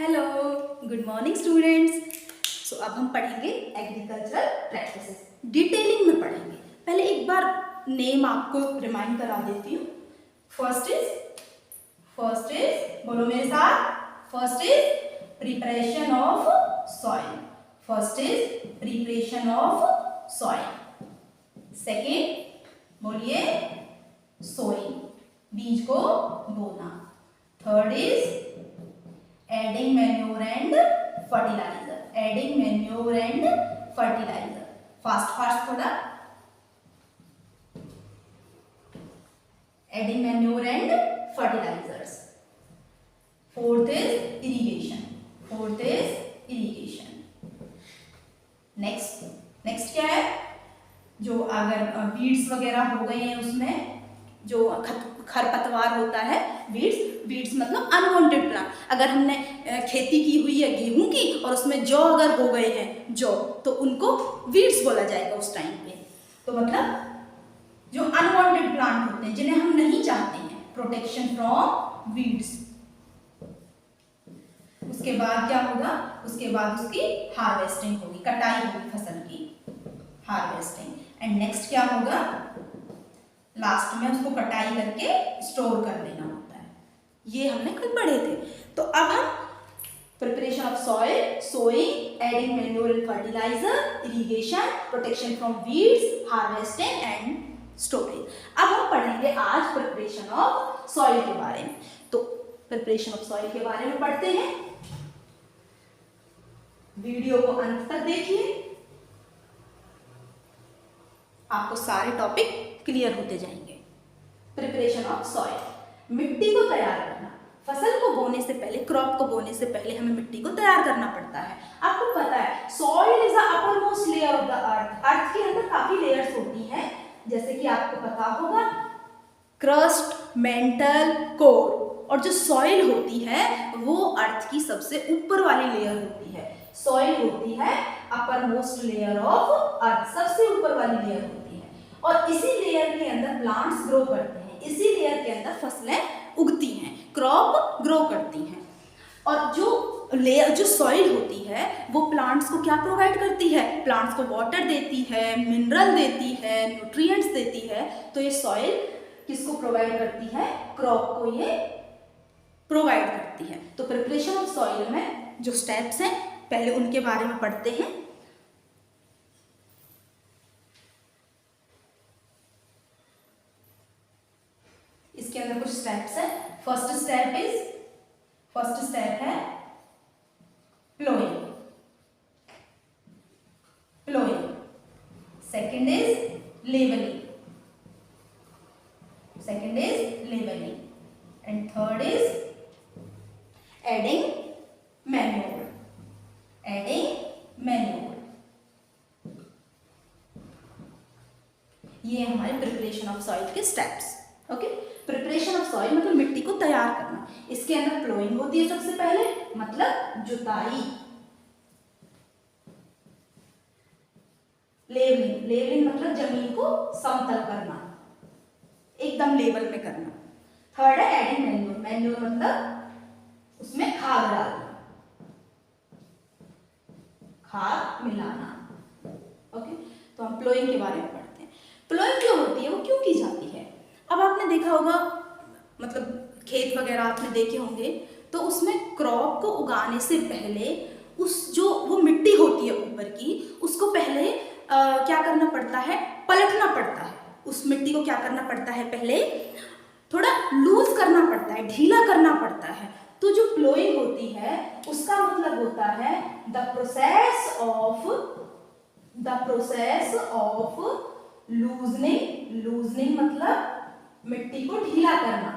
Hello, good morning students. So अब हम पढ़ेंगे एग्रीकल्चरल प्रैक्टिसेस, डिटेलिंग में पढ़ेंगे। पहले एक बार नेम आपको रिमाइंड करा देती हूँ। फर्स्ट इज बोलो मेरे साथ, first is preparation of soil. First is preparation of soil. Second बोलिए सोइंग, बीज को बोना। Third is adding manure and fertiliser, adding manure and fertiliser. Fast fast थोड़ा, adding manure and fertilisers. Fourth is irrigation, fourth is irrigation. Next क्या है, जो अगर weeds वगैरह हो गए हैं उसमें जो खरपतवार होता है, वीड्स मतलब अनवांटेड प्लांट। अगर हमने खेती की हुई है गेहूं की और उसमें जौ अगर हो गए हैं जौ, तो उनको वीड्स बोला जाएगा उस टाइम पे। तो मतलब जो अनवांटेड प्लांट होते हैं जिन्हें हम नहीं चाहते हैं, प्रोटेक्शन फ्रॉम वीड्स। उसके बाद क्या होगा, उसके बाद उसकी हार्वेस्टिंग होगी, कटाई होगी फसल की, हार्वेस्टिंग। एंड नेक्स्ट क्या होगा, लास्ट में उसको कटाई करके स्टोर कर देना होता है। ये हमने कल पढ़े थे। तो अब हम preparation of soil, sowing, adding manure and fertilizer, irrigation, protection from weeds, harvesting and storage. अब हम पढ़ेंगे आज प्रिपरेशन ऑफ सॉइल के बारे में। तो प्रिपरेशन ऑफ सॉइल के बारे में पढ़ते हैं। वीडियो को अंत तक देखिए, आपको सारे टॉपिक क्लियर होते जाएंगे। प्रिपरेशन ऑफ सॉइल, मिट्टी को तैयार करना। फसल को बोने से पहले, क्रॉप को बोने से पहले हमें मिट्टी को तैयार करना पड़ता है। आपको पता है soil is the uppermost layer of the earth. Earth के अंदर काफी लेयर्स होती हैं, जैसे कि आपको पता होगा क्रस्ट, मेंटल, कोर। और जो सॉइल होती है वो अर्थ की सबसे ऊपर वाली लेयर होती है। सॉइल होती है upper most layer of earth, सबसे ऊपर वाली लेयर होती है। और इसी लेयर के अंदर प्लांट्स ग्रो करते हैं, इसी लेयर के अंदर फसलें उगती हैं, क्रॉप ग्रो करती हैं। और जो लेयर, जो सॉइल होती है वो प्लांट्स को क्या प्रोवाइड करती है, प्लांट्स को वाटर देती है, मिनरल देती है, न्यूट्रिएंट्स देती है। तो ये सॉइल किसको प्रोवाइड करती है, क्रॉप को ये प्रोवाइड करती है। तो प्रिपरेशन ऑफ सॉइल में जो स्टेप्स हैं पहले उनके बारे में पढ़ते हैं। इसके अंदर कुछ स्टेप्स है। फर्स्ट स्टेप है ploughing, second is levelling, and third is adding manure, ये हमारे प्रिपरेशन ऑफ सॉइल के steps. Okay, preparation of soil मतलब मिट्टी को तैयार करना। इसके अंदर प्लोइंग होती है सबसे पहले, मतलब जुताई। लेवलिंग मतलब जमीन को समतल करना, एकदम लेवल में करना। थर्ड है एडिंग मैन्योर मतलब उसमें खाद डालना, खाद मिलाना। ओके, तो हम प्लोइंग के बारे में पढ़ते हैं। प्लोइंग जो होती है वो क्यों की जाती है। अब आपने देखा होगा, मतलब खेत वगैरह आपने देखे होंगे, तो उसमें क्रॉप को उगाने से पहले उस जो वो मिट्टी होती है ऊपर की, उसको पहले क्या करना पड़ता है, पलटना पड़ता है। उस मिट्टी को क्या करना पड़ता है, पहले थोड़ा लूज करना पड़ता है, ढीला करना पड़ता है। तो जो प्लोइंग होती है उसका मतलब होता है द प्रोसेस ऑफ लूजनिंग मतलब मिट्टी को ढीला करना,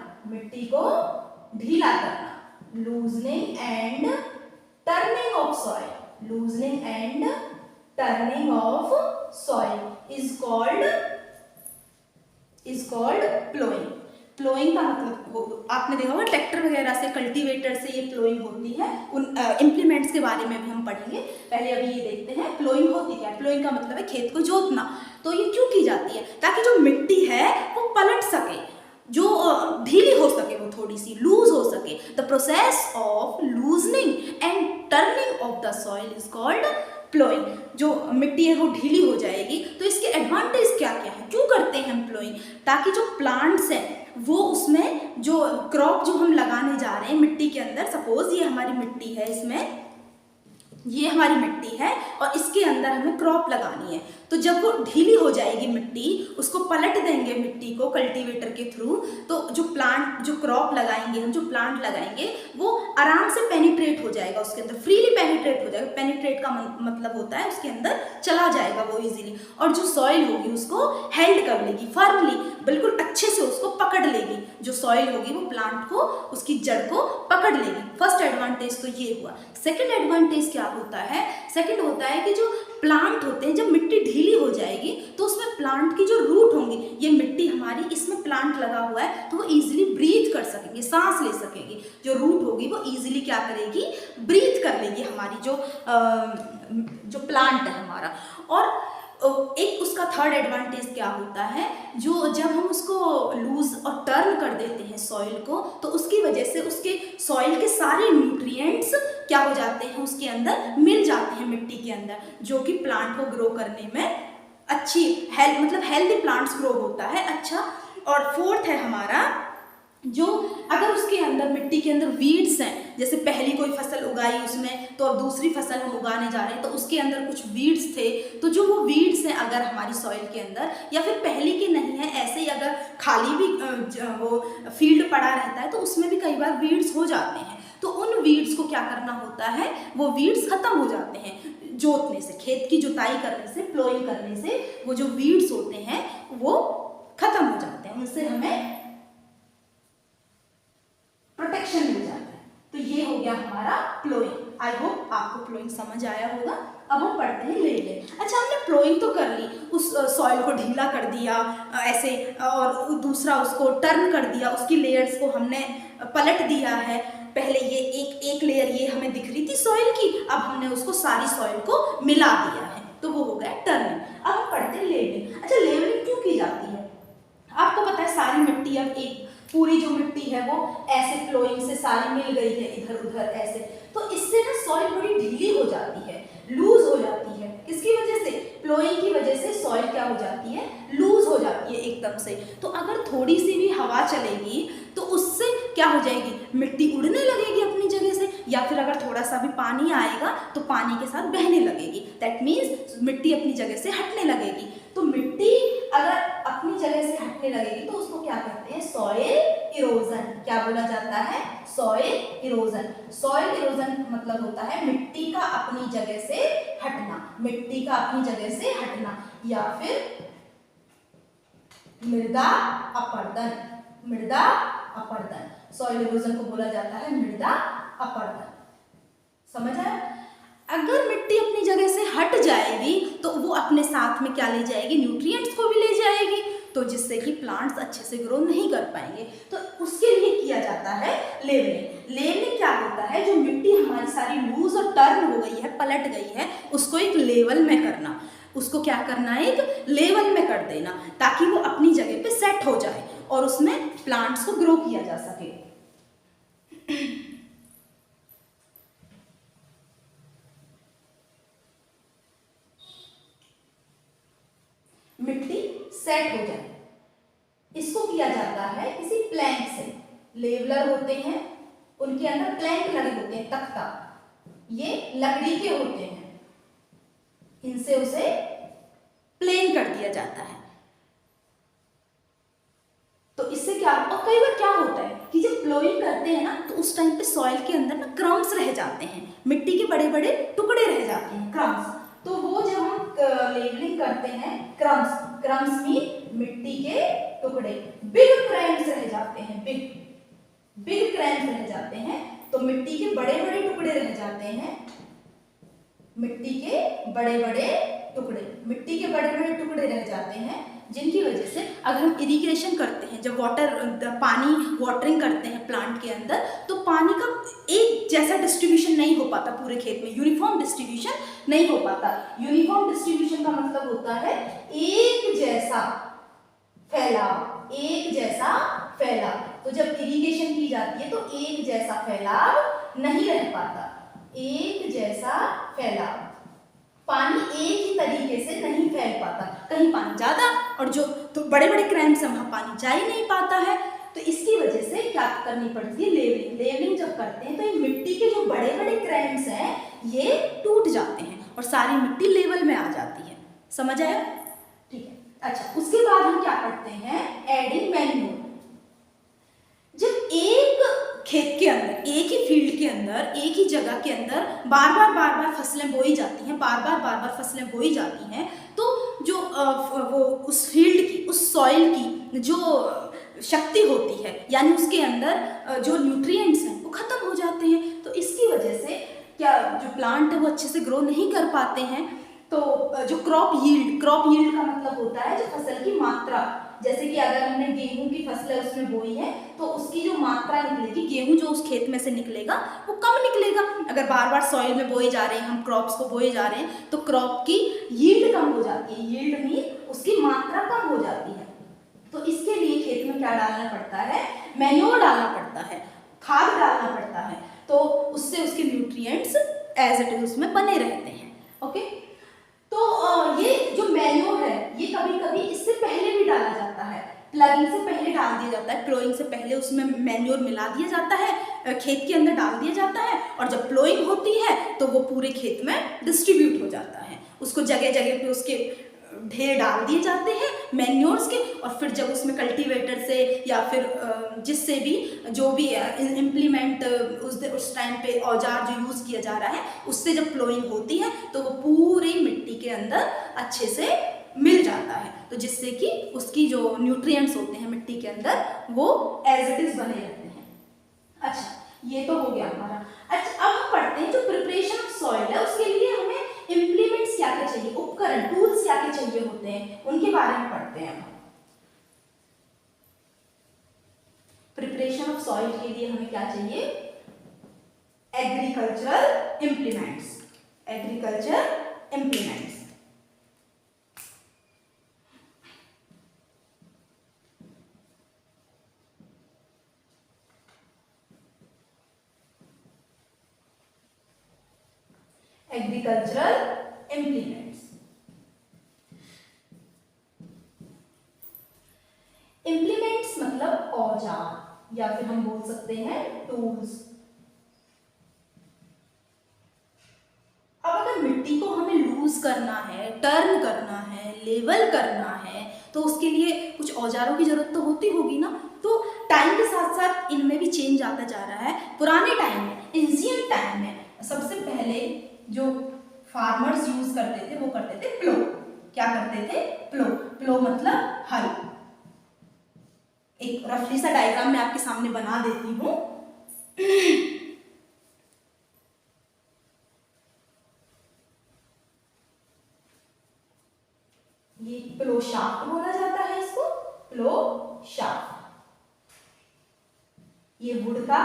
loosening and turning of soil is called ploughing. Ploughing का मतलब आपने देखा होगा ट्रैक्टर वगैरह से, कल्टीवेटर से ये प्लोइंग होती है। उन इम्प्लीमेंट्स के बारे में भी हम पढ़ेंगे। पहले अभी ये देखते हैं प्लोइंग होती क्या है। प्लोइंग का मतलब है खेत को जोतना। तो ये क्यों की जाती है, ताकि जो मिट्टी है वो पलट सके, जो ढीली हो सके, वो थोड़ी सी लूज हो सके। The process of loose loosening and turning of the soil is called ploughing. जो मिट्टी है वो ढीली हो जाएगी। तो इसके एडवांटेज क्या क्या है, क्यों करते हैं हम प्लोइंग? ताकि जो प्लांट्स हैं वो उसमें जो क्रॉप जो हम लगाने जा रहे हैं मिट्टी के अंदर, सपोज ये हमारी मिट्टी है, इसमें ये हमारी मिट्टी है और इसके अंदर हमें क्रॉप लगानी है। तो जब वो ढीली हो जाएगी मिट्टी, उसको पलट देंगे मिट्टी को कल्टीवेटर के थ्रू, तो जो क्रॉप लगाएंगे हम, जो प्लांट लगाएंगे वो आराम से पेनिट्रेट हो जाएगा, उसके अंदर फ्रीली पेनिट्रेट हो जाएगा। पेनिट्रेट का मतलब होता है उसके अंदर चला जाएगा वो इजीली, और जो सॉइल होगी उसको हेल्ड कर लेगी, फर्मली बिल्कुल अच्छे से उसको पकड़ लेगी। जो सॉइल होगी वो प्लांट को, उसकी जड़ को पकड़ लेगी। फर्स्ट एडवांटेज तो ये हुआ। सेकेंड एडवांटेज क्या होता है? सेकेंड होता है कि जो प्लांट होते हैं, जब मिट्टी ढीली हो जाएगी तो उसमें प्लांट की जो रूट होंगी, ये मिट्टी हमारी, इसमें प्लांट लगा हुआ है तो वो इजीली ब्रीथ कर सकेंगे, सांस ले सकेंगे। जो रूट होगी वो इजीली क्या करेगी, ब्रीथ कर लेगी हमारी जो प्लांट है हमारा। और एक उसका थर्ड एडवांटेज क्या होता है, जो जब हम उसको लूज और टर्न कर देते हैं सॉइल को, तो उसकी वजह से उसके सॉइल के सारे न्यूट्रिएंट्स क्या हो जाते हैं, उसके अंदर मिल जाते हैं मिट्टी के अंदर, जो कि प्लांट को ग्रो करने में अच्छी हेल्दी प्लांट्स ग्रो होता है अच्छा। और फोर्थ है हमारा, जो अगर उसके अंदर मिट्टी के अंदर वीड्स हैं, जैसे पहली कोई फसल उगाई उसमें, तो अब दूसरी फसल हम उगाने जा रहे हैं, तो उसके अंदर कुछ वीड्स थे, तो जो वो वीड्स हैं अगर हमारी सॉइल के अंदर, या फिर पहले के नहीं है, ऐसे ही अगर खाली भी वो फील्ड पड़ा रहता है तो उसमें भी कई बार वीड्स हो जाते हैं। तो उन वीड्स को क्या करना होता है, वो वीड्स खत्म हो जाते हैं जोतने से, खेत की जुताई करने से, प्लोइंग करने से वो जो वीड्स होते हैं वो खत्म हो जाते हैं, उनसे हमें प्रोटेक्शन मिल जाता है। तो ये हो गया हमारा प्लोइंग। आई होप आपको प्लोइंग समझ आया होगा। अब हम पढ़ते हैं लेवलिंग। अच्छा, हमने प्लोइंग तो कर ली, उस सॉइल को ढीला कर दिया ऐसे, और दूसरा उसको टर्न कर दिया, उसकी लेयर्स को हमने पलट दिया है। पहले ये एक लेयर ये हमें दिख रही थी सॉइल की, अब हमने उसको सारी सॉइल को मिला दिया है, तो वो हो गया टर्निंग। अब हम पढ़ते हैं लेवलिंग। अच्छा, लेवलिंग क्यों की जाती है? आपको पता है सारी मिट्टी, अब एक पूरी जो मिट्टी है वो ऐसे फ्लोइंग से सारी मिल गई है इधर उधर ऐसे, तो इससे ना सॉइल बड़ी ढीली हो जाती है, लूज हो जाती है। किसकी वजह से? फ्लोइंग की वजह से सॉइल क्या हो जाती है, लूज हो जाती है एकदम से। तो अगर थोड़ी सी भी हवा चलेगी तो उससे क्या हो जाएगी, मिट्टी उड़ने लगेगी अपनी जगह से, या फिर अगर थोड़ा सा भी पानी आएगा तो पानी के साथ बहने लगेगी। दैट मीन्स मिट्टी अपनी जगह से हटने लगेगी। तो मिट्टी अगर अपनी जगह से हटने लगेगी तो उसको क्या कहते हैं, सॉइल इरोजन। क्या बोला जाता है, सॉइल इरोजन। सॉइल इरोजन मतलब होता है मिट्टी का अपनी जगह से हटना, मिट्टी का अपनी जगह से हटना, या फिर मृदा अपरदन। मृदा अपरदन, सॉइल इरोजन को बोला जाता है मृदा अपरदन। समझ आया? अगर मिट्टी अपनी जगह से हट जाएगी तो वो अपने साथ में क्या ले जाएगी, न्यूट्रिएंट्स को भी ले जाएगी, तो जिससे कि प्लांट्स अच्छे से ग्रो नहीं कर पाएंगे। तो उसके लिए किया जाता है लेवलिंग। लेवलिंग क्या होता है, जो मिट्टी हमारी सारी लूज और टर्न हो गई है, पलट गई है, उसको एक लेवल में करना। उसको क्या करना है, एक लेवल में कर देना, ताकि वो अपनी जगह पे सेट हो जाए और उसमें प्लांट्स को ग्रो किया जा सके। मिट्टी सेट हो जाए, इसको किया जाता है किसी प्लैंक से। लेवलर होते हैं, उनके अंदर प्लैंक लगे होते हैं, तख्ता, ये लकड़ी के होते हैं, इनसे उसे प्लेन कर दिया जाता है। तो इससे क्या, और कई बार क्या होता है कि जब प्लोइंग करते हैं ना, तो उस टाइम पे सॉइल के अंदर ना क्रम्स रह जाते हैं, मिट्टी के बड़े बड़े टुकड़े रह जाते हैं, क्रम्स। तो वो जब हम लेवलिंग करते हैं, क्रम्स मीन मिट्टी के टुकड़े, बिग क्रैम्स रह जाते हैं, बिग क्रैम्स रह जाते हैं, तो मिट्टी के बड़े बड़े टुकड़े रह जाते हैं, मिट्टी के बड़े बड़े टुकड़े रह जाते हैं, जिनकी वजह से अगर हम इरिगेशन करते हैं, जब वाटरिंग करते हैं प्लांट के अंदर, तो पानी का एक जैसा डिस्ट्रीब्यूशन नहीं हो पाता पूरे खेत में, यूनिफॉर्म डिस्ट्रीब्यूशन नहीं हो पाता। यूनिफॉर्म डिस्ट्रीब्यूशन का मतलब होता है एक जैसा फैलाव। तो जब इरिगेशन की जाती है तो एक जैसा फैलाव नहीं रह पाता, एक जैसा फैलाव, पानी एक ही तरीके से नहीं फैल पाता, कहीं पानी ज्यादा और जो तो बड़े बड़े क्रैम्स हैं वहां पानी जा ही नहीं पाता है। तो इसकी वजह से क्या करनी पड़ती है, लेवलिंग। लेवलिंग जब करते हैं तो ये मिट्टी के जो बड़े बड़े क्रैम्स हैं ये टूट जाते हैं और सारी मिट्टी लेवल में आ जाती है। समझ आया? ठीक है। अच्छा, उसके बाद हम क्या करते हैं, एडिंग मैन्योर। जब एक खेत के अंदर, एक ही फील्ड के अंदर, एक ही जगह के अंदर बार बार फसलें बोई जाती हैं, बार बार फसलें बोई जाती हैं, तो जो वो उस फील्ड की, उस सॉइल की जो शक्ति होती है, यानी उसके अंदर जो न्यूट्रिएंट्स हैं वो खत्म हो जाते हैं। तो इसकी वजह से क्या, जो प्लांट है वो अच्छे से ग्रो नहीं कर पाते हैं। तो जो क्रॉप यील्ड का मतलब होता है जो फसल की मात्रा, जैसे कि अगर हमने गेहूं की फसल उसमें बोई है तो उसकी जो मात्रा निकलेगी, गेहूं जो उस खेत में से निकलेगा वो कम निकलेगा। अगर बार बार सॉइल में बोए जा रहे हैं, हम क्रॉप्स को बोए जा रहे हैं, तो क्रॉप की यील्ड कम हो जाती है, यील्ड में उसकी मात्रा कम हो जाती है। तो इसके लिए खेत में क्या डालना पड़ता है, मैन्योर डालना पड़ता है, खाद डालना पड़ता है, तो उससे उसके न्यूट्रिएंट्स एज इट इज उसमें बने रहते हैं। ओके, तो ये जो मैन्योर है ये कभी कभी इससे पहले भी डाला जाता है, प्लगिंग से पहले डाल दिया जाता है, प्लोइंग से पहले उसमें मैन्योर मिला दिया जाता है, खेत के अंदर डाल दिया जाता है, और जब प्लोइंग होती है तो वो पूरे खेत में डिस्ट्रीब्यूट हो जाता है, उसको जगह जगह पे उसके ढेर डाल दिए जाते हैं मैन्योर्स के। और फिर जब उसमें कल्टीवेटर से या फिर जिससे भी जो भी इम्प्लीमेंट उस टाइम पे औजार जो यूज़ किया जा रहा है उससे जब प्लोइंग होती है तो वो पूरी मिट्टी के अंदर अच्छे से मिल जाता है, तो जिससे कि उसकी जो न्यूट्रिएंट्स होते हैं मिट्टी के अंदर वो एज इट इज बने रहते हैं। अच्छा, ये तो हो गया हमारा। अच्छा, अब हम पढ़ते हैं जो प्रिपरेशन ऑफ सॉइल है उसके लिए हमें इम्प्लीमेंट्स क्या क्या चाहिए, उपकरण, टूल्स क्या क्या चाहिए होते हैं, उनके बारे में पढ़ते हैं। प्रिपरेशन ऑफ सॉइल के लिए हमें क्या चाहिए, agricultural implements, agriculture implements. Agricultural implements, implements मतलब औजार या फिर हम बोल सकते हैं टूल्स। अब अगर मिट्टी को हमें लूज करना है, टर्न करना है, लेवल करना है, तो उसके लिए कुछ औजारों की जरूरत तो होती होगी ना। तो टाइम के साथ साथ इनमें भी चेंज आता जा रहा है। पुराने टाइम में, एंशिएंट टाइम में सबसे पहले जो फार्मर्स यूज करते थे वो करते थे प्लो। क्या करते थे, प्लो। प्लो मतलब हल। एक रफली सा डायग्राम मैं आपके सामने बना देती हूँ। ये प्लो शाफ्ट बोला जाता है इसको, प्लो शाफ्ट। ये वुड का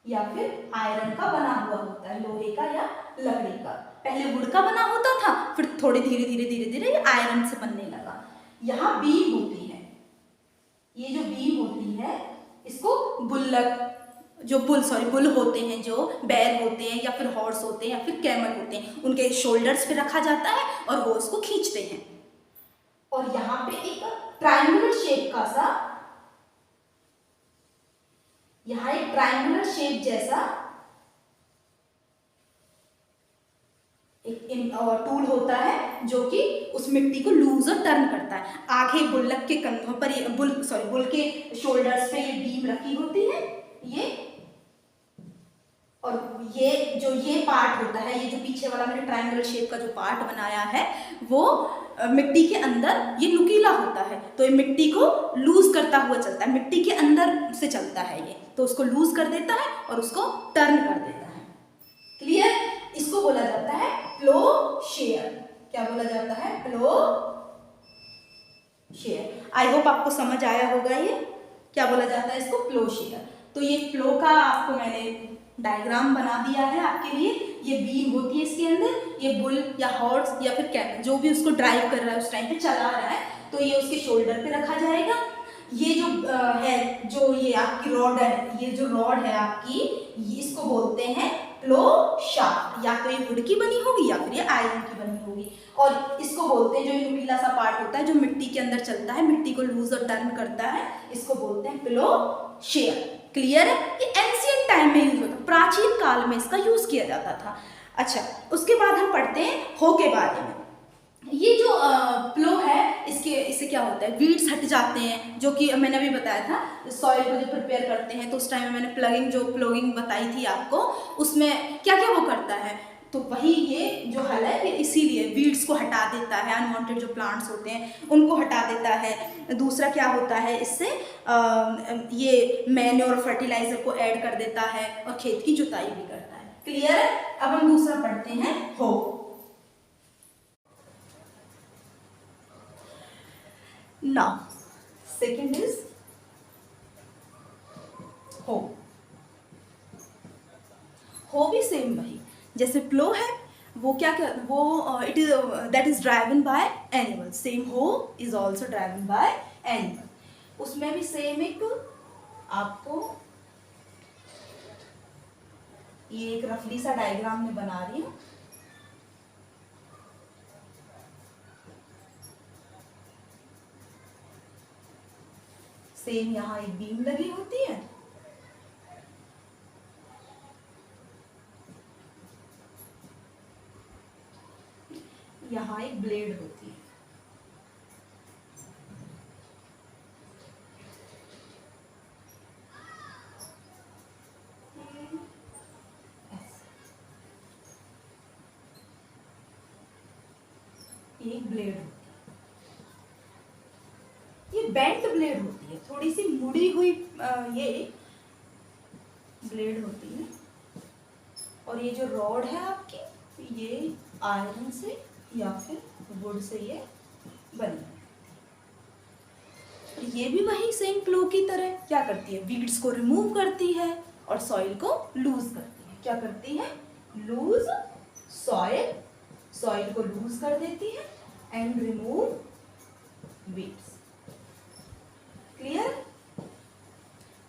या फिर आयरन का बना हुआ होता है, लोहे का या लकड़ी का। पहले वुड का बना होता था, फिर थोड़े धीरे धीरे ये आयरन से बनने लगा। यहाँ बीम होती है, ये जो बीम होती है इसको बुल्लक, जो बुल होते हैं, जो बैल होते हैं या फिर हॉर्स होते हैं या फिर कैमल होते हैं, उनके शोल्डर्स पे रखा जाता है और वो उसको खींचते हैं। और यहाँ पे एक ट्रायंगुलर शेप का सा, यहाँ एक ट्रायंगुलर शेप जैसा एक टूल होता है जो कि उस मिट्टी को लूज और टर्न करता है। आगे बुल्लक के कंधों पर बुल के शोल्डर्स पे ये बीम रखी होती है, ये, और ये पार्ट होता है, ये जो पीछे वाला मैंने ट्रायंगुलर शेप का जो पार्ट बनाया है वो मिट्टी के अंदर ये नुकीला होता है, तो ये मिट्टी को लूज करता हुआ चलता है, मिट्टी के अंदर से चलता है ये, तो उसको लूज कर देता है और उसको टर्न कर देता है। क्लियर? इसको बोला जाता है प्लो शेयर। क्या बोला जाता है? प्लो शेयर। आई होप आपको समझ आया होगा ये क्या बोला जाता है इसको, प्लो शेयर। तो ये प्लो का आपको मैंने डायग्राम बना दिया है आपके लिए। ये बीम होती है इसके अंदर, ये बुल या हॉर्स या फिर कैमल जो भी उसको ड्राइव कर रहा है उस टाइम पे चला रहा है, तो ये उसके शोल्डर पे रखा जाएगा। ये जो है, जो ये आपकी रॉड है, ये जो रॉड है आपकी, इसको बोलते हैं प्लो शाफ्ट। या तो ये वुड की बनी होगी या फिर ये आयरन की बनी होगी। और इसको बोलते हैं, जो ये नुकीला सा पार्ट होता है जो मिट्टी के अंदर चलता है, मिट्टी को लूज और टर्न करता है, इसको बोलते हैं प्लो शेयर। क्लियर है? ये एंशिएंट टाइम में यूज होता, प्राचीन काल में इसका यूज किया जाता था। अच्छा, उसके बाद हम पढ़ते हैं हो के बारे में। ये जो प्लो है, इससे क्या होता है, वीड्स हट जाते हैं, जो कि मैंने अभी बताया था सॉइल को जो प्रिपेयर करते हैं, तो उस टाइम में मैंने प्लोगिंग बताई थी आपको, उसमें क्या क्या वो करता है। तो वही ये जो हल है, ये इसीलिए वीड्स को हटा देता है, अनवांटेड जो प्लांट्स होते हैं उनको हटा देता है। दूसरा क्या होता है, इससे ये मैन्योर फर्टिलाइजर को ऐड कर देता है और खेत की जुताई भी करता है। क्लियर है? अब हम दूसरा पढ़ते हैं हो। Now, second is हो। हो भी सेम वही, जैसे प्लो है वो क्या वो it is that is driven by animal, same हो is also driven by animal. उसमें भी सेम एक आपको ये एक रफली सा डायग्राम में बना रही हूँ। सेम यहाँ एक बीम लगी होती है, यहाँ एक ब्लेड होती है। एक ब्लेड होती है, ये बेंट ब्लेड होती है, थोड़ी सी मुड़ी हुई ये ब्लेड होती है। और ये जो रॉड है आपकी, ये आयरन से या फिर वुड से ये बनी है। ये भी वही सेम प्लो की तरह क्या करती है, वीड्स को रिमूव करती है और सॉइल को लूज करती है। क्या करती है? लूज सॉइल को लूज कर देती है and remove weeds. Clear?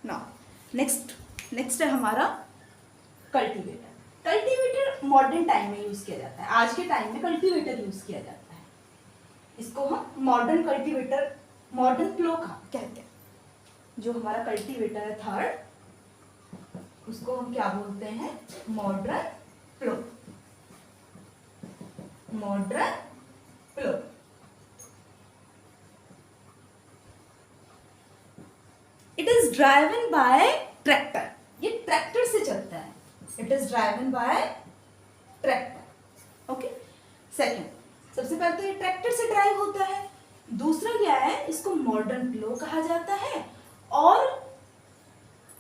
Now next है हमारा कल्टीवेटर। कल्टीवेटर मॉडर्न टाइम में यूज किया जाता है, आज के टाइम में कल्टीवेटर यूज किया जाता है। इसको हम मॉडर्न कल्टीवेटर, मॉडर्न प्लो कहते हैं। जो हमारा कल्टीवेटर है थर्ड, उसको हम क्या बोलते हैं? Modern plough. Modern plough. It is driven by tractor, ये ट्रैक्टर से चलता है। It is driven by tractor. Okay, second, सबसे पहले तो ये ट्रैक्टर से ड्राइव होता है। दूसरा क्या है, इसको मॉडर्न प्लो कहा जाता है और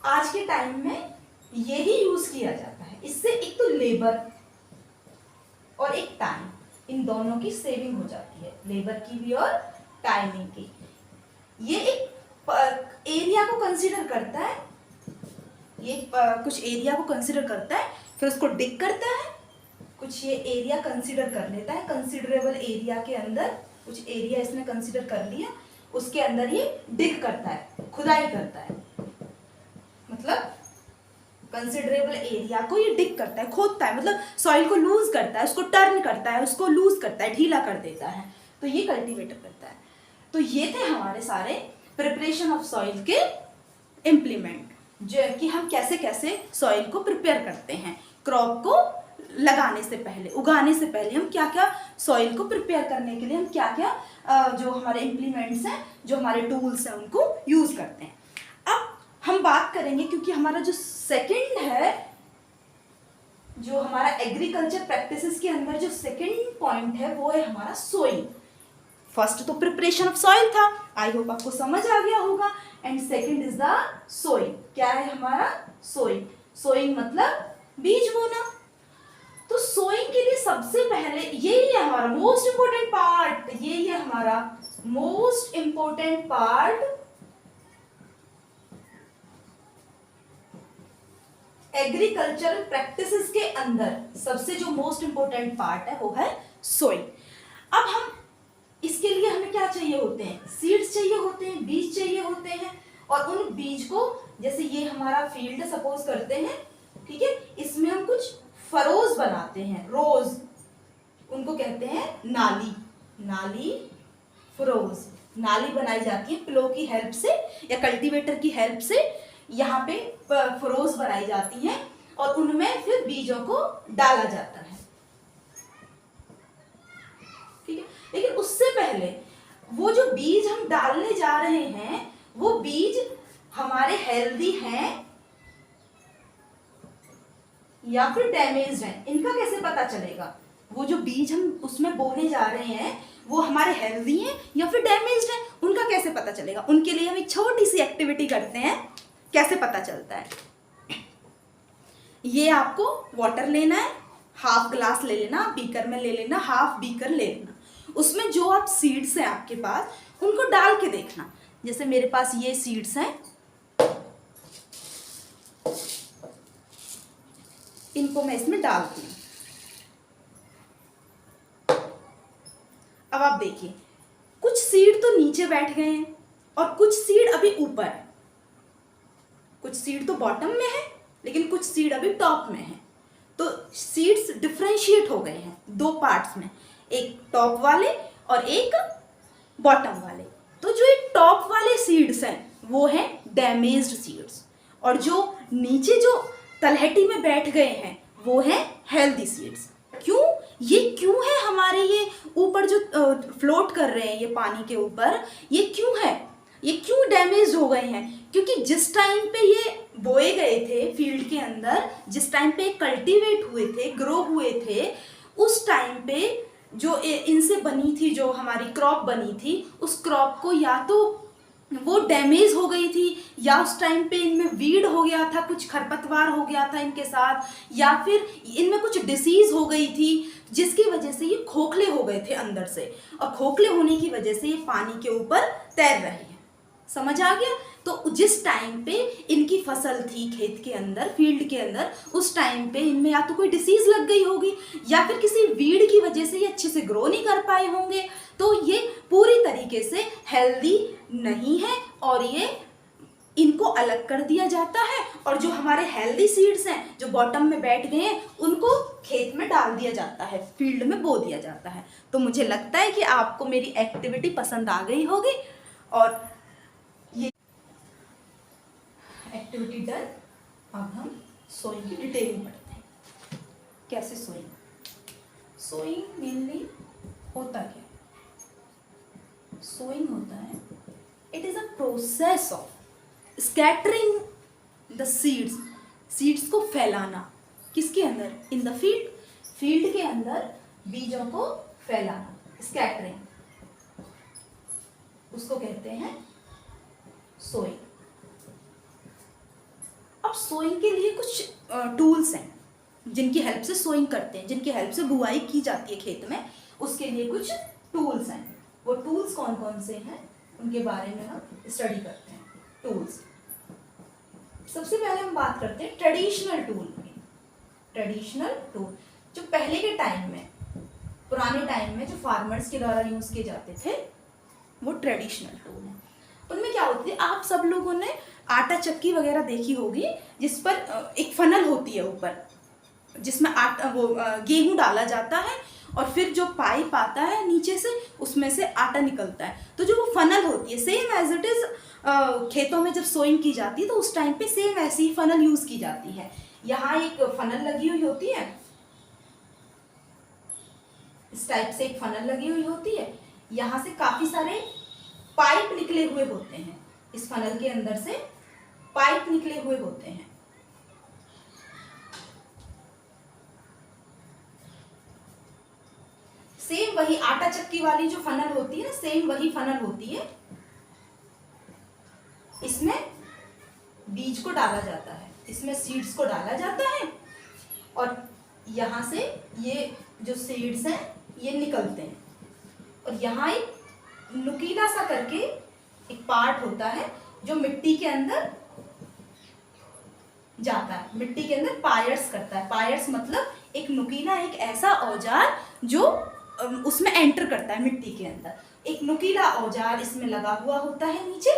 आज के टाइम में यही यूज किया जाता है। इससे एक तो लेबर और एक टाइम, इन दोनों की सेविंग हो जाती है, लेबर की भी और टाइमिंग की। ये एक एरिया को कंसीडर करता है, ये कुछ एरिया को कंसीडर करता है, फिर उसको डिग करता है। कुछ ये एरिया कंसीडर कर लेता है, कंसीडरेबल एरिया के अंदर कुछ एरिया इसने कंसीडर कर लिया, उसके अंदर ये डिग करता है, खुदाई करता है। मतलब कंसीडरेबल एरिया को ये डिग करता है, खोदता है, मतलब सॉइल को लूज करता है, उसको टर्न करता है, उसको लूज करता है, ढीला कर देता है। तो ये कल्टीवेटर करता है। तो ये थे हमारे सारे प्रिपरेशन ऑफ सॉइल के इम्प्लीमेंट, जो कि हम कैसे कैसे सॉइल को प्रिपेयर करते हैं। क्रॉप को लगाने से पहले, उगाने से पहले हम क्या क्या सॉइल को प्रिपेयर करने के लिए हम क्या क्या जो हमारे इम्प्लीमेंट्स हैं, जो हमारे टूल्स हैं, उनको यूज करते हैं। अब हम बात करेंगे, क्योंकि हमारा जो सेकंड है, जो हमारा एग्रीकल्चर प्रैक्टिसेस के अंदर जो सेकंड पॉइंट है, वो है हमारा सोइंग। फर्स्ट तो प्रिपरेशन ऑफ सॉइल था, आई होप आपको समझ आ गया होगा, and second is the sowing. क्या है हमारा? सोइंग। सोइंग मतलब बीज बोना। तो सोइंग के लिए सबसे पहले यही है हमारा मोस्ट इंपोर्टेंट पार्ट, यही है हमारा most important part agricultural practices के अंदर। सबसे जो मोस्ट इंपोर्टेंट पार्ट है वो है सोइंग। अब हम इसके लिए हमें क्या चाहिए होते हैं, सीड्स चाहिए होते हैं, बीज चाहिए होते हैं। और उन बीज को, जैसे ये हमारा फील्ड सपोज करते हैं, ठीक है, इसमें हम कुछ फरोज बनाते हैं, रोज, उनको कहते हैं नाली, नाली फरोज। नाली बनाई जाती है प्लो की हेल्प से या कल्टीवेटर की हेल्प से, यहाँ पे फरोज बनाई जाती हैं और उनमें फिर बीजों को डाला जाता है, ठीक है। लेकिन उससे पहले वो जो बीज हम डालने जा रहे हैं वो बीज हमारे हेल्दी हैं या फिर डैमेज्ड हैं, इनका कैसे पता चलेगा? वो जो बीज हम उसमें बोने जा रहे हैं वो हमारे हेल्दी हैं या फिर डैमेज्ड हैं, उनका कैसे पता चलेगा? उनके लिए हम एक छोटी सी एक्टिविटी करते हैं, कैसे पता चलता है? ये आपको वाटर लेना है, हाफ ग्लास ले लेना, बीकर में ले लेना, हाफ बीकर ले लेना, उसमें जो आप सीड्स हैं आपके पास उनको डाल के देखना। जैसे मेरे पास ये सीड्स हैं, इनको मैं इसमें डालती हूँ। अब आप देखिए, कुछ सीड तो नीचे बैठ गए हैं और कुछ सीड अभी ऊपर है, कुछ सीड तो बॉटम में है लेकिन कुछ सीड अभी टॉप में है। तो सीड्स डिफरेंशिएट हो गए हैं दो पार्ट्स में, एक टॉप वाले और एक बॉटम वाले। तो जो एक टॉप वाले सीड्स हैं वो हैं डैमेज्ड सीड्स, और जो नीचे जो तलहटी में बैठ गए हैं वो हैं हेल्दी सीड्स। क्यों? ये क्यों है हमारे, ये ऊपर जो फ्लोट कर रहे हैं ये पानी के ऊपर, ये क्यों है, ये क्यों डैमेज हो गए हैं? क्योंकि जिस टाइम पे ये बोए गए थे फील्ड के अंदर, जिस टाइम पे कल्टीवेट हुए थे, ग्रो हुए थे, उस टाइम पे जो इनसे बनी थी, जो हमारी क्रॉप बनी थी, उस क्रॉप को या तो वो डैमेज हो गई थी या उस टाइम पे इनमें वीड हो गया था, कुछ खरपतवार हो गया था इनके साथ, या फिर इनमें कुछ डिसीज हो गई थी जिसकी वजह से ये खोखले हो गए थे अंदर से, और खोखले होने की वजह से ये पानी के ऊपर तैर रहे हैं। समझ आ गया? तो जिस टाइम पे इनकी फसल थी खेत के अंदर, फील्ड के अंदर, उस टाइम पे इनमें या तो कोई डिसीज लग गई होगी या फिर किसी वीड की वजह से ये अच्छे से ग्रो नहीं कर पाए होंगे, तो ये पूरी तरीके से हेल्दी नहीं है और ये इनको अलग कर दिया जाता है। और जो हमारे हेल्दी सीड्स हैं जो बॉटम में बैठ गए हैं उनको खेत में डाल दिया जाता है, फील्ड में बो दिया जाता है। तो मुझे लगता है कि आपको मेरी एक्टिविटी पसंद आ गई होगी और ये एक्टिविटी डन। अब हम सोइंग की डिटेलिंग पढ़ते हैं, कैसे सोइंग। सोइंग मेनली होता क्या? सोइंग होता है, it is a process of scattering the seeds, seeds को फैलाना। किसके अंदर? इन द फील्ड, फील्ड के अंदर बीजों को फैलाना, स्कैटरिंग, उसको कहते हैं सोइंग। अब सोइंग के लिए कुछ टूल्स हैं जिनकी हेल्प से सोइंग करते हैं, जिनकी हेल्प से बुआई की जाती है खेत में, उसके लिए कुछ टूल्स हैं। वो टूल्स कौन कौन से हैं उनके बारे में हम स्टडी करते हैं। टूल्स, सबसे पहले हम बात करते हैं ट्रेडिशनल टूल की। ट्रेडिशनल टूल जो पहले के टाइम में, पुराने टाइम में जो फार्मर्स के द्वारा यूज किए जाते थे वो ट्रेडिशनल टूल है। उनमें क्या होती है, आप सब लोगों ने आटा चक्की वगैरह देखी होगी जिस पर एक फनल होती है ऊपर, जिसमें आटा वो गेहूं डाला जाता है और फिर जो पाइप आता है नीचे से उसमें से आटा निकलता है। तो जो वो फनल होती है, सेम एज इट इज खेतों में जब सोइंग की जाती है तो उस टाइम पे सेम ऐसी ही फनल यूज की जाती है। यहाँ एक फनल लगी हुई होती है, इस टाइप से एक फनल लगी हुई होती है, यहाँ से काफी सारे पाइप निकले हुए होते हैं, इस फनल के अंदर से पाइप निकले हुए होते हैं। सेम वही आटा चक्की वाली जो फनल होती है ना, सेम वही फनल होती है। इसमें बीज को डाला जाता है, इसमें सीड्स को डाला जाता है और यहाँ से ये जो सीड्स हैं ये निकलते हैं और यहाँ एक नुकीला सा करके एक पार्ट होता है जो मिट्टी के अंदर जाता है, मिट्टी के अंदर पायर्स करता है। पायर्स मतलब एक नुकीला, एक ऐसा औजार जो उसमें एंटर करता है मिट्टी के अंदर। एक नुकीला औजार इसमें लगा हुआ होता है नीचे,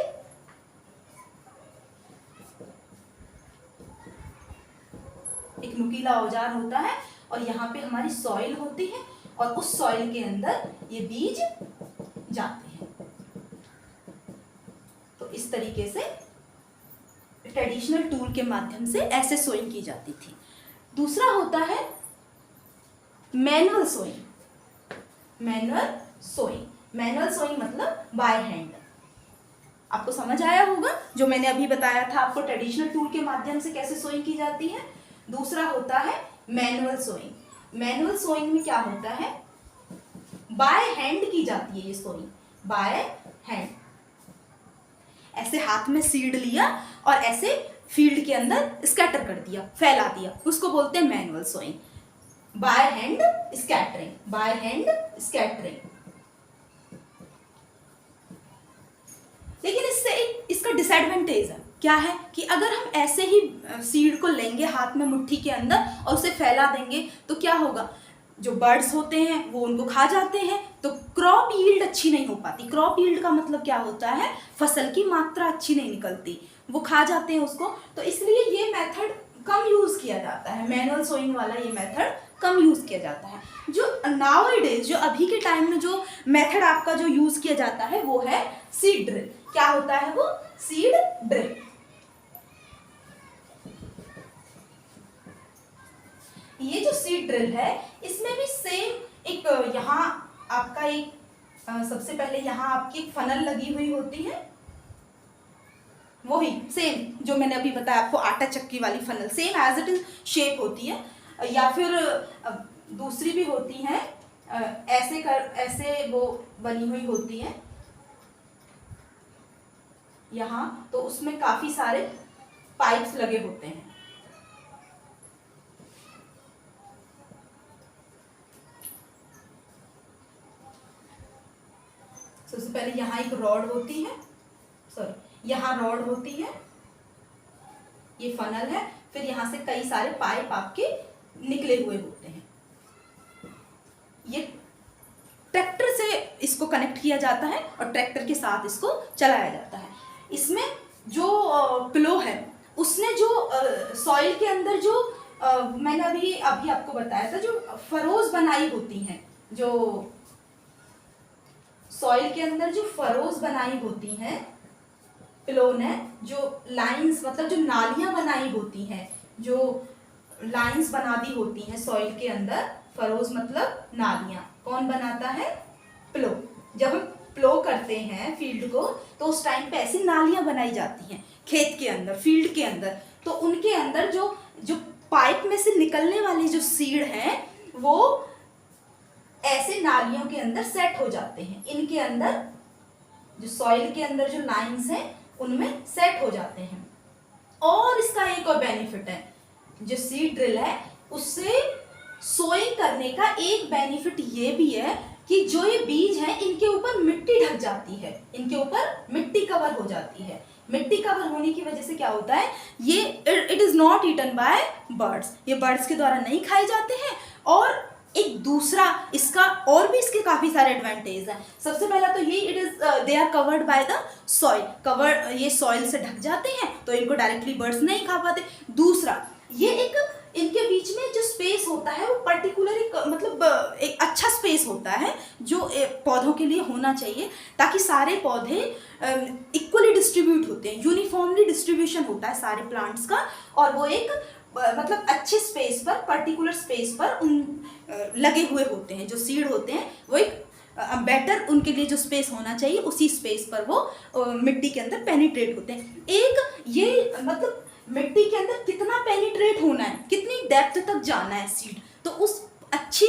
एक नुकीला औजार होता है और यहाँ पे हमारी सॉइल होती है और उस सॉइल के अंदर ये बीज जाते हैं। तो इस तरीके से ट्रेडिशनल टूल के माध्यम से ऐसे सोइंग की जाती थी। दूसरा होता है manual sowing. Manual sowing, manual sowing मतलब बाय हैंड। आपको समझ आया होगा जो मैंने अभी बताया था आपको ट्रेडिशनल टूल के माध्यम से कैसे सोइंग की जाती है। दूसरा होता है मैनुअल सोइंग। मैनुअल सोइंग में क्या होता है, बाय हैंड की जाती है ये सोइंग, बाय हैंड। ऐसे हाथ में सीड लिया और ऐसे फील्ड के अंदर स्कैटर कर दिया, फैला दिया, उसको बोलते हैं manual sowing. By hand scattering, by hand scattering. लेकिन इससे इसका डिसएडवांटेज है, क्या है कि अगर हम ऐसे ही सीड को लेंगे हाथ में मुट्ठी के अंदर और उसे फैला देंगे तो क्या होगा, जो बर्ड्स होते हैं वो उनको खा जाते हैं, तो क्रॉप यील्ड अच्छी नहीं हो पाती। क्रॉप यील्ड का मतलब क्या होता है, फसल की मात्रा अच्छी नहीं निकलती, वो खा जाते हैं उसको। तो इसलिए ये मेथड कम यूज़ किया जाता है, मैनुअल सोइंग वाला ये मेथड कम यूज़ किया जाता है। जो नाउअडेज, जो अभी के टाइम में जो मेथड आपका जो यूज़ किया जाता है वो है सीड ड्रिल। क्या होता है वो, सीड ड्रिल। ये जो सीड ड्रिल है इसमें भी सेम एक यहाँ आपका एक सबसे पहले यहाँ आपकी एक फनल लगी हुई होती है, वही सेम जो मैंने अभी बताया आपको आटा चक्की वाली funnel, same as it is shape होती है। या फिर दूसरी भी होती हैं ऐसे वो बनी हुई होती है यहाँ, तो उसमें काफी सारे पाइप्स लगे होते हैं। सबसे पहले यहाँ एक रॉड होती है, सॉरी यहाँ रॉड होती है, ये फनल है, फिर यहाँ से कई सारे पाइप आपके निकले हुए होते हैं। ये ट्रैक्टर से इसको कनेक्ट किया जाता है और ट्रैक्टर के साथ इसको चलाया जाता है। इसमें जो प्लो है उसने जो सॉइल के अंदर जो मैंने अभी आपको बताया था, जो फरोज बनाई होती हैं, जो सॉइल के अंदर जो फरोज बनाई होती हैं प्लो ने, जो लाइंस मतलब जो नालियां बनाई होती हैं, जो लाइंस बना दी होती हैं सॉइल के अंदर, फरोज मतलब नालियां, कौन बनाता है, प्लो। जब हम प्लो करते हैं फील्ड को तो उस टाइम पे ऐसी नालियां बनाई जाती हैं खेत के अंदर, फील्ड के अंदर, तो उनके अंदर जो जो पाइप में से निकलने वाली जो सीड हैं वो ऐसे नालियों के अंदर सेट हो जाते हैं। इनके अंदर जो सॉइल के अंदर जो लाइंस हैं उनमें सेट हो जाते हैं। और इसका एक और बेनिफिट है, जो सीड ड्रिल है उससे सोइंग करने का एक बेनिफिट ये भी है कि जो ये बीज हैं इनके ऊपर मिट्टी ढक जाती है, इनके ऊपर मिट्टी कवर हो जाती है। मिट्टी कवर होने की वजह से क्या होता है, ये it is not eaten by birds, ये बर्ड्स के द्वारा नहीं खाए जाते हैं। और एक दूसरा इसका और भी इसके काफी सारे एडवांटेज हैं। सबसे पहला तो ये it is they are covered by the soil, cover ये सॉइल से ढक जाते हैं तो इनको डायरेक्टली बर्ड्स नहीं खा पाते। दूसरा ये एक इनके बीच में जो स्पेस होता है वो पर्टिकुलर मतलब एक अच्छा स्पेस होता है जो पौधों के लिए होना चाहिए, ताकि सारे पौधे इक्वली डिस्ट्रीब्यूट होते हैं, यूनिफॉर्मली डिस्ट्रीब्यूशन होता है सारे प्लांट्स का, और वो एक मतलब अच्छे स्पेस पर, पर्टिकुलर स्पेस पर उन लगे हुए होते हैं। जो सीड होते हैं वो एक बेटर उनके लिए जो स्पेस होना चाहिए उसी स्पेस पर वो मिट्टी के अंदर पेनिट्रेट होते हैं। एक ये मतलब मिट्टी के अंदर कितना पेनिट्रेट होना है, कितनी डेप्थ तक जाना है सीड, तो उस अच्छी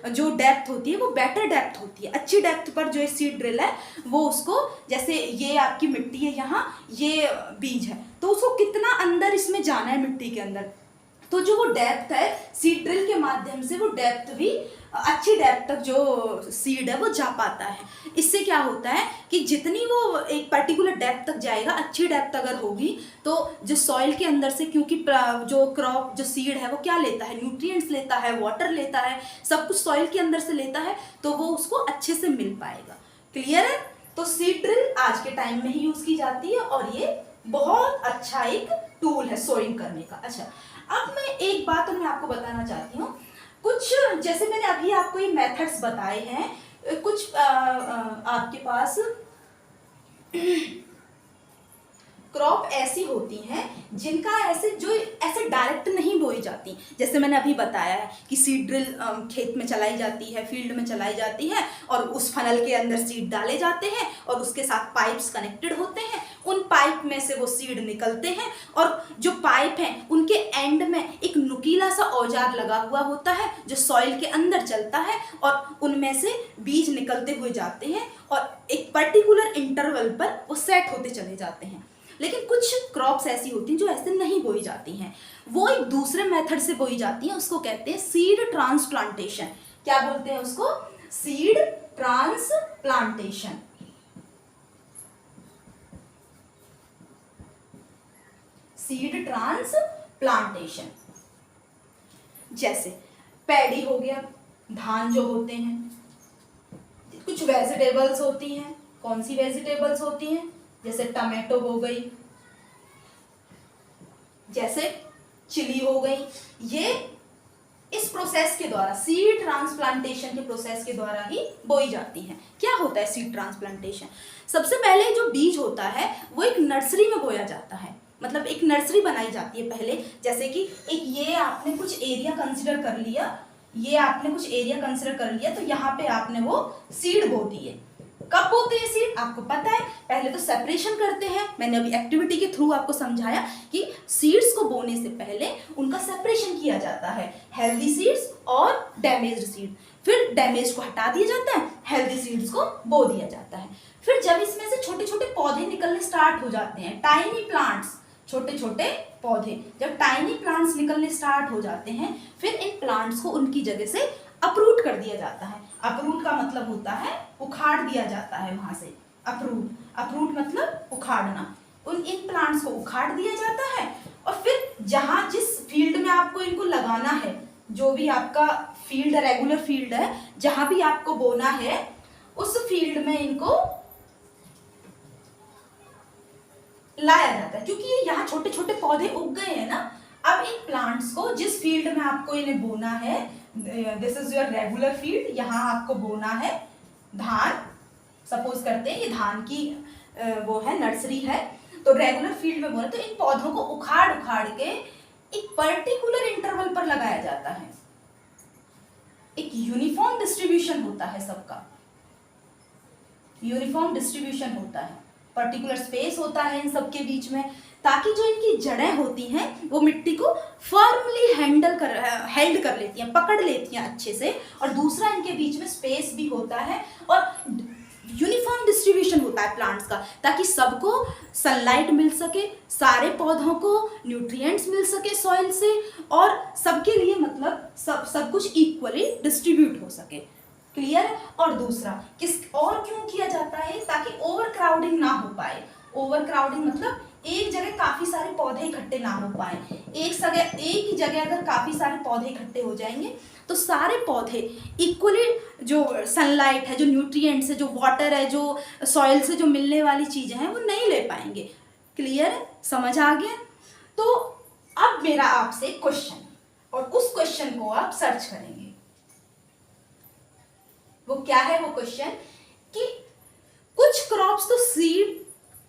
जो डेप्थ होती है वो बेटर डेप्थ होती है। अच्छी डेप्थ पर जो सीड ड्रिल है वो उसको, जैसे ये आपकी मिट्टी है यहाँ, ये बीज है, तो उसको कितना अंदर इसमें जाना है मिट्टी के अंदर, तो जो वो डेप्थ है सीड ड्रिल के माध्यम से वो डेप्थ भी अच्छी डेप्थ तक जो सीड है वो जा पाता है। इससे क्या होता है कि जितनी वो एक पर्टिकुलर डेप्थ तक जाएगा, अच्छी डेप्थ अगर होगी तो जो सॉइल के अंदर से, क्योंकि जो क्रॉप जो सीड है वो क्या लेता है, न्यूट्रिएंट्स लेता है, वाटर लेता है, सब कुछ सॉइल के अंदर से लेता है, तो वो उसको अच्छे से मिल पाएगा। क्लियर है? तो सीड ड्रिल आज के टाइम में ही यूज की जाती है और ये बहुत अच्छा एक टूल है सोइंग करने का। अच्छा, अब मैं एक बात मैं आपको बताना चाहती हूँ। कुछ जैसे मैंने अभी आपको ये मेथड्स बताए हैं, कुछ आपके पास क्रॉप ऐसी होती हैं जिनका ऐसे डायरेक्ट नहीं बोई जाती। जैसे मैंने अभी बताया है कि सीड ड्रिल खेत में चलाई जाती है, फील्ड में चलाई जाती है और उस फनल के अंदर सीड डाले जाते हैं और उसके साथ पाइप्स कनेक्टेड होते हैं। उन पाइप में से वो सीड निकलते हैं और जो पाइप हैं उनके एंड में एक नुकीला सा औजार लगा हुआ होता है जो सॉइल के अंदर चलता है और उनमें से बीज निकलते हुए जाते हैं और एक पर्टिकुलर इंटरवल पर वो सेट होते चले जाते हैं। लेकिन कुछ क्रॉप्स ऐसी होती हैं जो ऐसे नहीं बोई जाती हैं, वो एक दूसरे मेथड से बोई जाती हैं, उसको कहते हैं सीड ट्रांसप्लांटेशन। क्या बोलते हैं उसको? Seed transplantation. सीड ट्रांसप्लांटेशन जैसे पैडी हो गया, धान जो होते हैं, कुछ वेजिटेबल्स होती हैं। कौन सी वेजिटेबल्स होती हैं? जैसे टमाटो हो गई, जैसे चिली हो गई। ये इस प्रोसेस के द्वारा, सीड ट्रांसप्लांटेशन के प्रोसेस के द्वारा ही बोई जाती हैं। क्या होता है सीड ट्रांसप्लांटेशन? सबसे पहले जो बीज होता है वो एक नर्सरी में बोया जाता है, मतलब एक नर्सरी बनाई जाती है पहले। जैसे कि एक ये आपने कुछ एरिया कंसिडर कर लिया, तो यहाँ पे आपने वो सीड बो दिए। कब बोते हैं सीड? आपको पता है, पहले तो सेपरेशन करते हैं। मैंने अभी एक्टिविटी के थ्रू आपको समझाया कि सीड्स को बोने से पहले उनका सेपरेशन किया जाता है, हेल्दी सीड्स और डैमेज्ड सीड। फिर डैमेज को हटा दिया जाता है, हेल्दी सीड्स को बो दिया जाता है। फिर जब इसमें से छोटे छोटे पौधे निकलने स्टार्ट हो जाते हैं, टाइनी प्लांट्स, छोटे छोटे पौधे, जब टाइनी प्लांट्स निकलने स्टार्ट हो जाते हैं, फिर इन प्लांट्स को उनकी जगह से अपरूट कर दिया जाता है। अपरूट का मतलब होता है उखाड़ दिया जाता है वहां से। अपरूट मतलब उखाड़ना। इन प्लांट्स को उखाड़ दिया जाता है और फिर जहां जिस फील्ड में आपको इनको लगाना है, जो भी आपका फील्ड रेगुलर फील्ड है, जहां भी आपको बोना है, उस फील्ड में इनको लाया जाता है। क्योंकि ये यहाँ छोटे छोटे पौधे उग गए हैं ना, अब इन प्लांट्स को जिस फील्ड में आपको इन्हें बोना है, this is your regular field, यहाँ आपको बोना है धान। सपोज करते हैं ये धान की वो है नर्सरी है, तो रेगुलर फील्ड में बोना, तो इन पौधों को उखाड़ के एक पर्टिकुलर इंटरवल पर लगाया जाता है। एक यूनिफॉर्म डिस्ट्रीब्यूशन होता है सबका, यूनिफॉर्म डिस्ट्रीब्यूशन होता है, पर्टिकुलर स्पेस होता है इन सबके बीच में, ताकि जो इनकी जड़ें होती हैं वो मिट्टी को फर्मली हेल्ड कर लेती हैं, पकड़ लेती हैं अच्छे से। और दूसरा, इनके बीच में स्पेस भी होता है और यूनिफॉर्म डिस्ट्रीब्यूशन होता है प्लांट्स का, ताकि सबको सनलाइट मिल सके, सारे पौधों को न्यूट्रिएंट्स मिल सके सॉइल से, और सबके लिए मतलब सब कुछ इक्वली डिस्ट्रीब्यूट हो सके। क्लियर है? और दूसरा क्यों किया जाता है? ताकि ओवर क्राउडिंग ना हो पाए। ओवर क्राउडिंग मतलब एक जगह काफी सारे पौधे इकट्ठे ना हो पाए। एक ही जगह अगर काफी सारे पौधे इकट्ठे हो जाएंगे तो सारे पौधे इक्वली जो सनलाइट है, जो न्यूट्रिएंट्स है, जो वाटर है, जो सॉइल से जो मिलने वाली चीजें हैं, वो नहीं ले पाएंगे। क्लियर है? समझ आ गया? तो अब मेरा आपसे क्वेश्चन, और उस क्वेश्चन को आप सर्च करेंगे। वो क्या है? वो क्वेश्चन कि कुछ क्रॉप्स तो सीड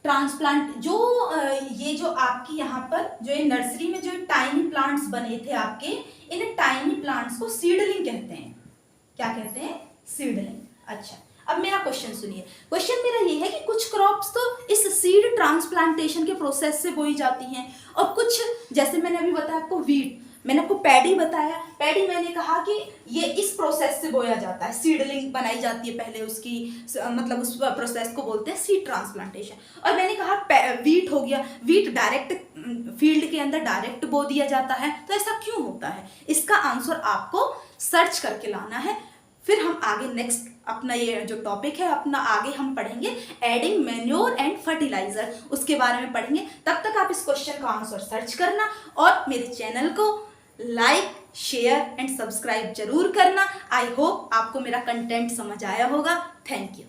ट्रांसप्लांट, जो आपकी यहाँ पर जो ये नर्सरी में जो टाइनी प्लांट्स बने थे आपके, इन टाइनी प्लांट्स को सीडलिंग कहते हैं। क्या कहते हैं? सीडलिंग। अच्छा, अब मेरा क्वेश्चन सुनिए। क्वेश्चन मेरा ये है कि कुछ क्रॉप्स तो इस सीड ट्रांसप्लांटेशन के प्रोसेस से बोई जाती हैं, और कुछ, जैसे मैंने अभी बताया आपको वीट, मैंने आपको पैडी बताया। पैडी मैंने कहा कि ये इस प्रोसेस से बोया जाता है, सीडलिंग बनाई जाती है पहले उसकी, मतलब उस प्रोसेस को बोलते हैं सीड ट्रांसप्लांटेशन। और मैंने कहा वीट हो गया, वीट डायरेक्ट फील्ड के अंदर डायरेक्ट बो दिया जाता है। तो ऐसा क्यों होता है? इसका आंसर आपको सर्च करके लाना है। फिर हम आगे नेक्स्ट अपना ये जो टॉपिक है अपना आगे हम पढ़ेंगे एडिंग मैन्योर एंड फर्टिलाइजर, उसके बारे में पढ़ेंगे। तब तक आप इस क्वेश्चन का आंसर सर्च करना और मेरे चैनल को लाइक, शेयर एंड सब्सक्राइब जरूर करना। आई होप आपको मेरा कंटेंट समझ आया होगा। Thank you.